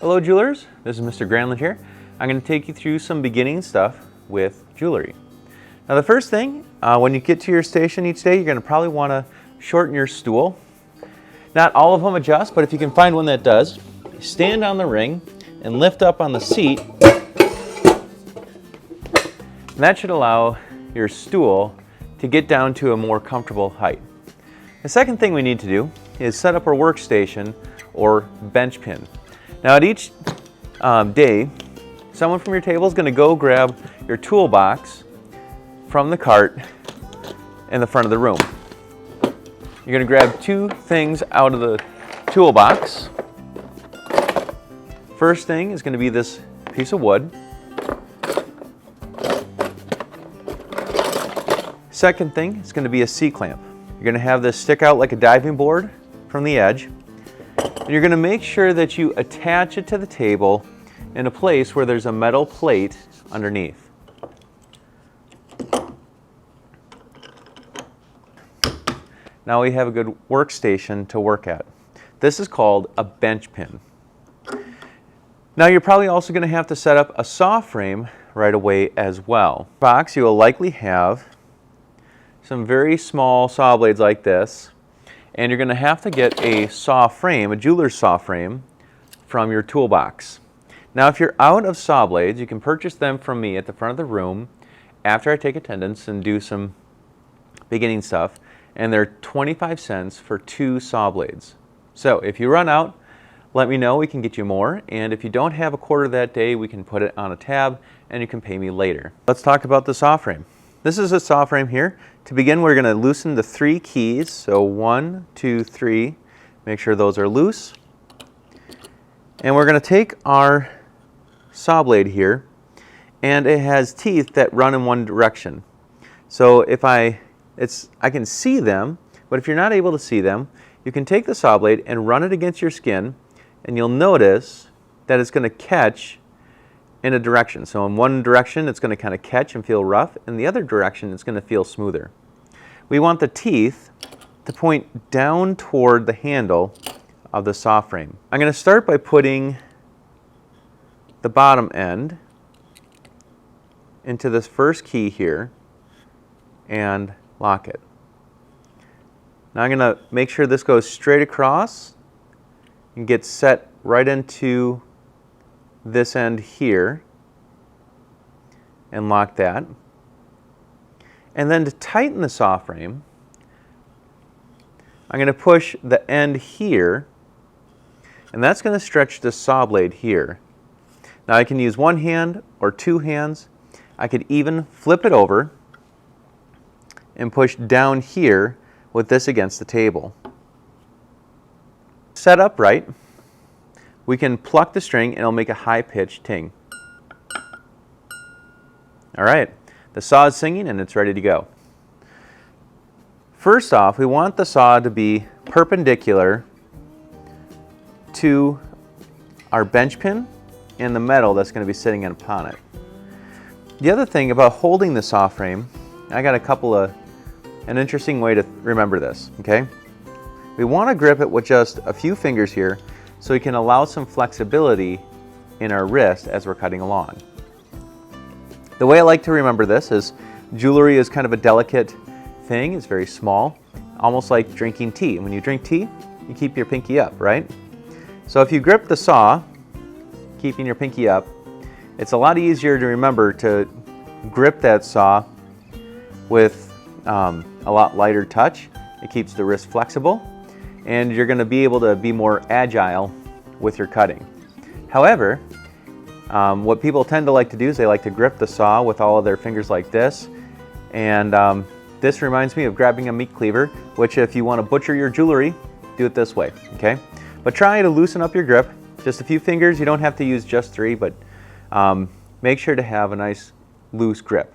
Hello jewelers, this is Mr. Granlund here. I'm going to take you through some beginning stuff with jewelry. Now the first thing, when you get to your station each day, you're going to probably want to shorten your stool. Not all of them adjust, but if you can find one that does, stand on the ring and lift up on the seat. And that should allow your stool to get down to a more comfortable height. The second thing we need to do is set up our workstation or bench pin. Now at each day, someone from your table is going to go grab your toolbox from the cart in the front of the room. You're going to grab two things out of the toolbox. First thing is going to be this piece of wood. Second thing is going to be a C-clamp. You're going to have this stick out like a diving board from the edge. And you're going to make sure that you attach it to the table in a place where there's a metal plate underneath. Now we have a good workstation to work at. This is called a bench pin. Now you're probably also going to have to set up a saw frame right away as well. In the box, you will likely have some very small saw blades like this, and you're going to have to get a saw frame, a jeweler's saw frame, from your toolbox. Now if you're out of saw blades, you can purchase them from me at the front of the room after I take attendance and do some beginning stuff, and they're 25 cents for 2 saw blades. So if you run out, let me know, we can get you more, and if you don't have a quarter that day, we can put it on a tab and you can pay me later. Let's talk about the saw frame. This is a saw frame here. To begin, we're going to loosen the 3 keys. So 1, 2, 3. Make sure those are loose. And we're going to take our saw blade here, and it has teeth that run in one direction. So if I can see them, but if you're not able to see them, you can take the saw blade and run it against your skin, and you'll notice that it's going to catch in a direction. So in one direction it's going to kind of catch and feel rough, in the other direction it's going to feel smoother. We want the teeth to point down toward the handle of the saw frame. I'm going to start by putting the bottom end into this first key here and lock it. Now I'm going to make sure this goes straight across and gets set right into this end here and lock that. And then to tighten the saw frame, I'm going to push the end here, and that's going to stretch the saw blade here. Now I can use one hand or 2 hands. I could even flip it over and push down here with this against the table. Set upright, we can pluck the string and it'll make a high-pitched ting. All right, the saw is singing and it's ready to go. First off, we want the saw to be perpendicular to our bench pin and the metal that's going to be sitting upon it. The other thing about holding the saw frame, I got an interesting way to remember this, okay? We want to grip it with just a few fingers here so we can allow some flexibility in our wrist as we're cutting along. The way I like to remember this is jewelry is kind of a delicate thing. It's very small, almost like drinking tea. And when you drink tea, you keep your pinky up, right? So if you grip the saw, keeping your pinky up, it's a lot easier to remember to grip that saw with a lot lighter touch. It keeps the wrist flexible, and you're going to be able to be more agile with your cutting. However, what people tend to like to do is they like to grip the saw with all of their fingers like this, and this reminds me of grabbing a meat cleaver, which if you want to butcher your jewelry, do it this way, okay? But try to loosen up your grip, just a few fingers. You don't have to use just 3, but make sure to have a nice loose grip.